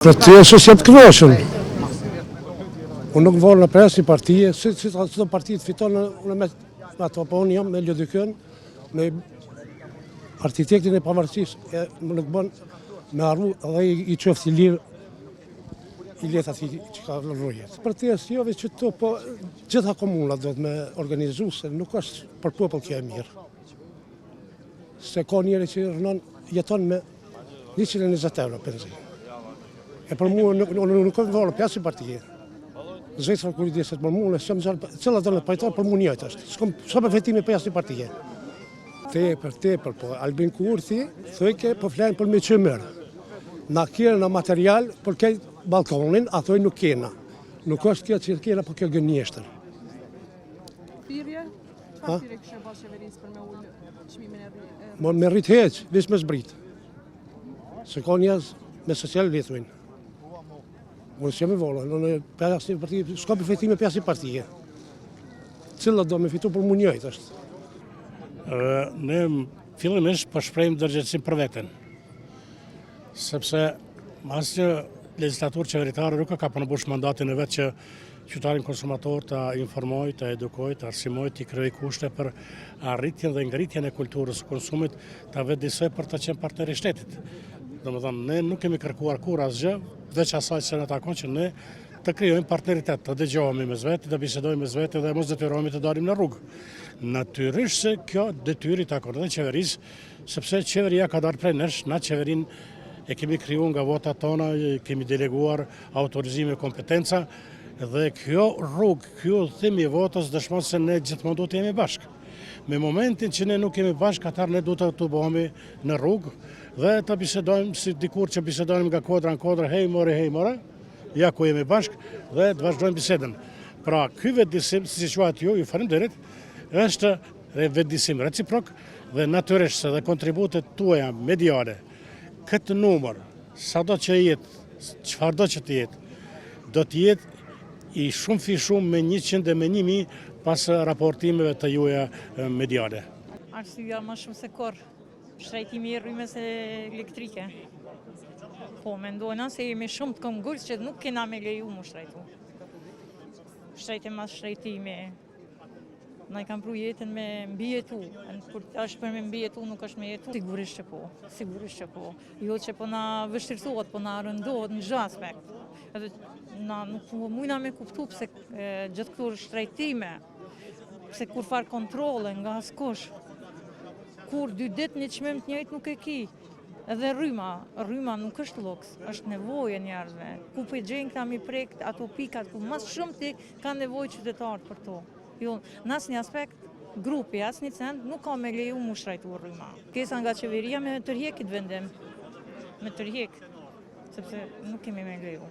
Për të e së të kënaqur. Unë nuk volë në pres një partije, si të partijë të fiton me ato, po unë jam me Lodikën, me arkitektin e pavarësisë, më nuk bën me arru edhe i qoftë i lirë, i letë ati që ka rrujet. Për të e së jove që të, po gjitha komuna do të me organizu, se nuk është për popull që e mirë. Se ka njëri që jeton me 120 euro penzinë. E për mu, nuk e volë pjesë i partije. Zëjtë kur i deset për mu, në shumë gjallë, cëllat dhe në pajtarë për mu njëjtë është. S'ka përfetimi pjesë i partije. Tepër, po Albin Kurthi, thëjke, po flenë për me që mërë. Na kjera në material, për kej balkonin, a thëj nuk kena. Nuk është kjo që kena, po kjo gën njështër. Pirje? Qa pirje kështë e bashkë qeverisë për me ullë qmimin e rritë? Me rritë heqë, vish me zbritë. Se ka njës me social vetëmin. Unë s'jam e volë, s'ka përfetime pjesë i partije. Cilla do me fitu për mu njëjtë është. Ne fillimisht po shprehim dërgjegjësim për veten. Sepse asnjë legislatur qeveritare nuk ka përmbush mandatin e vet që qytetarin konsumator të informoj, të edukoj, të arsimoj, të krijoj kushte për arritjen dhe ngritjen e kulturës së konsumit, të vetëdijsoj për të qenë partner i shtetit. Domethënë, ne nuk kemi kërkuar kur asgjë, veç asaj që na takon që ne të krijojmë partneritet, të dëgjohemi mes vetë, të bisedojmë mes vetë dhe mos detyrohemi të dalim në rrugë. Natyrisht se kjo detyrë i takon edhe qeverisë, sepse qeveria ka dalë prej nesh, na qeverinë e kemi krijuar nga votat tona, kemi deleguar autorizime e kompetenca dhe kjo rrugë, ky udhëtim i votës dëshmon se ne gjithmonë duhet të jemi bashkë. Me momentin që ne nuk jemi bashkë, atar ne duhet të bëhemi në rrugë dhe të bisedojmë si dikur që bisedojmë nga kodra në kodra, hej more, ja ku jemi bashkë dhe të vazhdojmë bisedën. Pra, ky vetëdijsim, si quhet ju falenderit, është vetëdijsim reciprok dhe natyrisht se dhe kontributet tuaja mediale, këtë numër, sado që jetë, çfarëdo që të jetë, do të jetë i shumë fishuar me 100 dhe me 1000 pas raportimeve të juaja mediale. Arsyeja më shumë se kur shtrejtimi i rrymës elektrike. Po, mendojna se jemi shumë të këmbgulës që nuk kena me leju mu shtrejtu. Shtrejtim mas shtrejtimi. Na i kam pru jetën me mbijetu. Kur është për me mbijetu, nuk është me jetu. Sigurisht që po. Jo që po na vështirësohet, po na rëndohet në çdo aspekt. Edhe na nuk mujna me kuptu pse gjithë këto shtrejtime, pse kur far kontrole nga askush, kur 2 ditë një çmim të njëjtë nuk e ki. Edhe rryma nuk është luks, është nevojë njerëzve. Ku po gjejnë këta mi prek ato pikat ku më shumë ti kanë nevojë qytetarët për to. Jo, në asnjë aspekt grupi, asnjë cent nuk ka me leju mu shtrejtu rryma. Kesa nga qeveria me tërheq këtë vendim, sepse nuk kemi me leju.